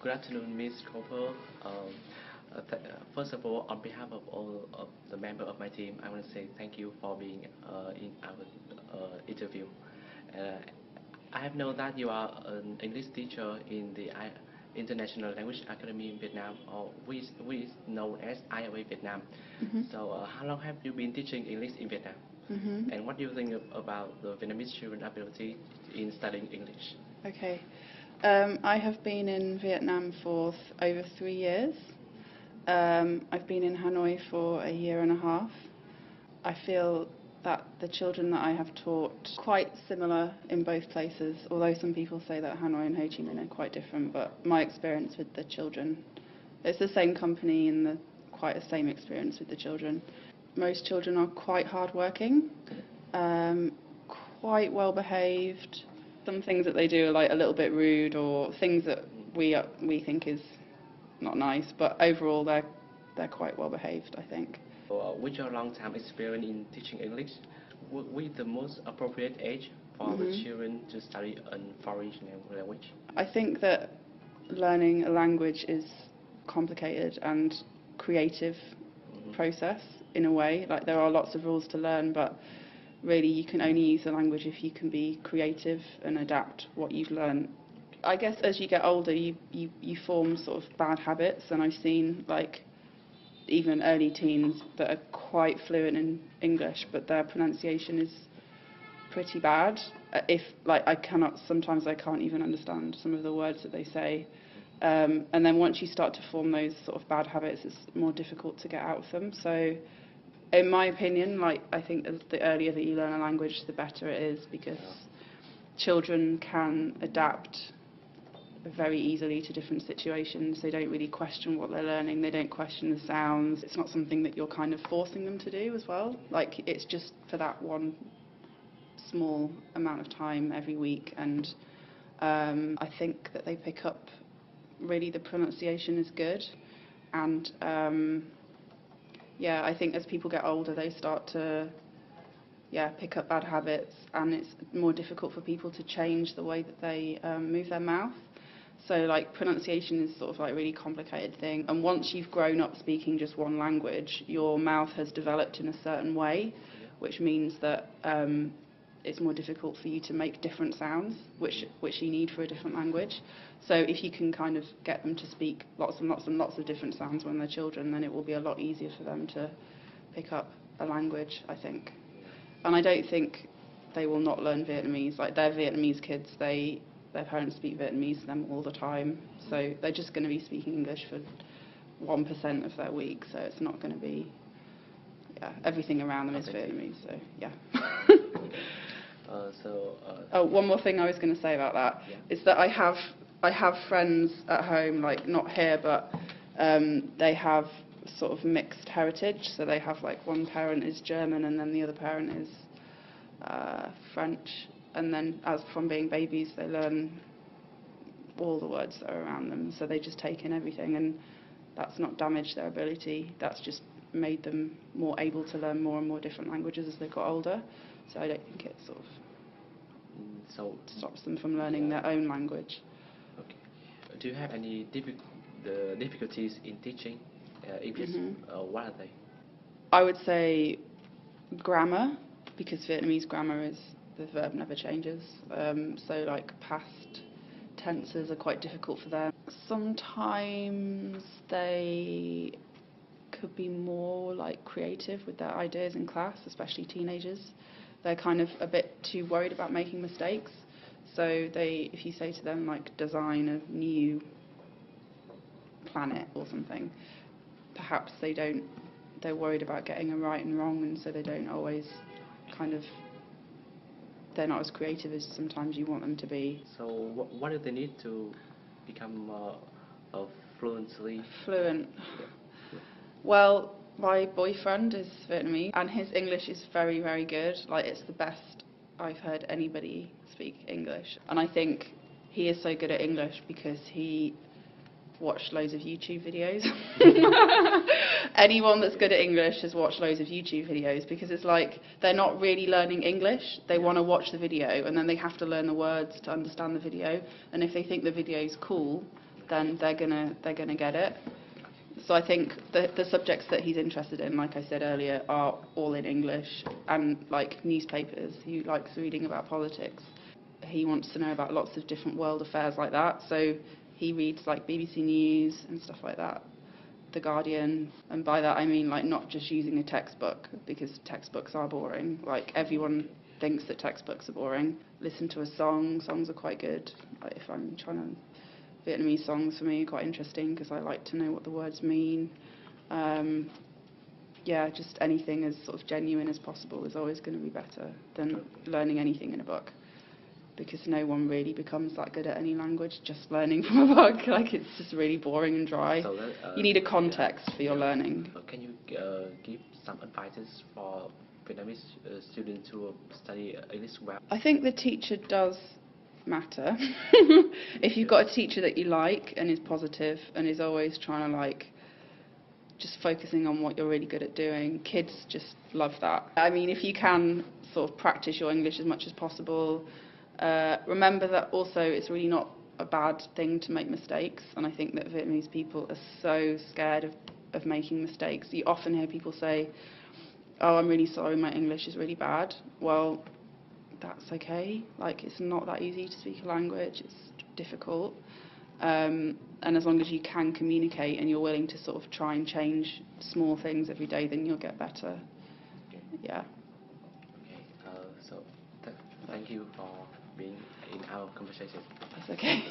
Good afternoon, Ms. Cooper. First of all, on behalf of all of the members of my team, I want to say thank you for being in our interview. I have known that you are an English teacher in the International Language Academy in Vietnam, or which is known as ILA Việt Nam. So, how long have you been teaching English in Vietnam? And what do you think about the Vietnamese children's ability in studying English? Okay. I have been in Vietnam for over 3 years. I've been in Hanoi for a year and a half. I feel that the children that I have taught quite similar in both places, although some people say that Hanoi and Ho Chi Minh are quite different, but my experience with the children, it's the same company and quite the same experience with the children. Most children are quite hardworking, quite well behaved. Some things that they do are like a little bit rude, or things that we think is not nice, but overall they're quite well behaved, I think. With your long-time experience in teaching English, with the most appropriate age for the children to study a foreign language? I think that learning a language is complicated and creative process in a way. Like, there are lots of rules to learn, but really you can only use the language if you can be creative and adapt what you've learned. I guess as you get older you form sort of bad habits, and I've seen like even early teens that are quite fluent in English but their pronunciation is pretty bad. Sometimes I can't even understand some of the words that they say. And then once you start to form those sort of bad habits, it's more difficult to get out of them. So in my opinion, I think the earlier that you learn a language, the better it is, because children can adapt very easily to different situations. They don't really question what they're learning. They don't question the sounds. It's not something that you're kind of forcing them to do as well. Like, it's just for that one small amount of time every week, and I think that they pick up. Really, the pronunciation is good, and I think as people get older, they start to pick up bad habits, and it's more difficult for people to change the way that they move their mouth. So, like, pronunciation is sort of like a really complicated thing, and once you've grown up speaking just one language, your mouth has developed in a certain way, which means that it's more difficult for you to make different sounds, which you need for a different language. So if you can kind of get them to speak lots and lots and lots of different sounds when they're children, then it will be a lot easier for them to pick up a language, I think. And I don't think they will not learn Vietnamese. Like, they're Vietnamese kids, their parents speak Vietnamese to them all the time, so they're just going to be speaking English for 1% of their week, so it's not going to be, everything around them is Vietnamese, so yeah. One more thing I was going to say about that is that I have friends at home, like not here, but they have sort of mixed heritage. So they have, like, one parent is German and then the other parent is French. And then as from being babies, they learn all the words that are around them. So they just take in everything, and that's not damaged their ability. That's just made them more able to learn more and more different languages as they got older. So I don't think it sort of stops them from learning their own language. Okay. Do you have any difficulties in teaching English? What are they? I would say grammar, because Vietnamese grammar is the verb never changes. So, like, past tenses are quite difficult for them. Sometimes they could be more, like, creative with their ideas in class, especially teenagers. They're kind of a bit too worried about making mistakes. So if you say to them, like, design a new planet or something, perhaps they're worried about getting it right and wrong, and so they don't always they're not as creative as sometimes you want them to be. So what do they need to become fluent? Well, my boyfriend is Vietnamese, and his English is very, very good. Like, it's the best I've heard anybody speak English. And I think he is so good at English because he watched loads of YouTube videos. Anyone that's good at English has watched loads of YouTube videos, because it's like they're not really learning English. They want to watch the video, and then they have to learn the words to understand the video. And if they think the video's cool, then they're gonna get it. So I think the subjects that he's interested in, like I said earlier, are all in English, and like newspapers. He likes reading about politics. He wants to know about lots of different world affairs like that. So he reads like BBC News and stuff like that, The Guardian, and by that I mean like not just using a textbook, because textbooks are boring. Like everyone thinks that textbooks are boring. Listen to a song. Songs are quite good. Like if I'm trying to Vietnamese songs for me are quite interesting because I like to know what the words mean. Yeah, just anything as sort of genuine as possible is always going to be better than learning anything in a book, because no one really becomes that good at any language just learning from a book. Like it's just really boring and dry. So that, you need a context for your learning. Can you give some advices for Vietnamese students to study English well? I think the teacher does matter. If you've got a teacher that you like and is positive and is always trying to like just focusing on what you're really good at doing, kids just love that. I mean, if you can sort of practice your English as much as possible, remember that also it's really not a bad thing to make mistakes, and I think that Vietnamese people are so scared of making mistakes. You often hear people say, oh, I'm really sorry, my English is really bad. Well, that's okay. Like, it's not that easy to speak a language. It's difficult. And as long as you can communicate and you're willing to sort of try and change small things every day, then you'll get better. Okay. Yeah. Okay. So thank you for being in our conversation. That's okay.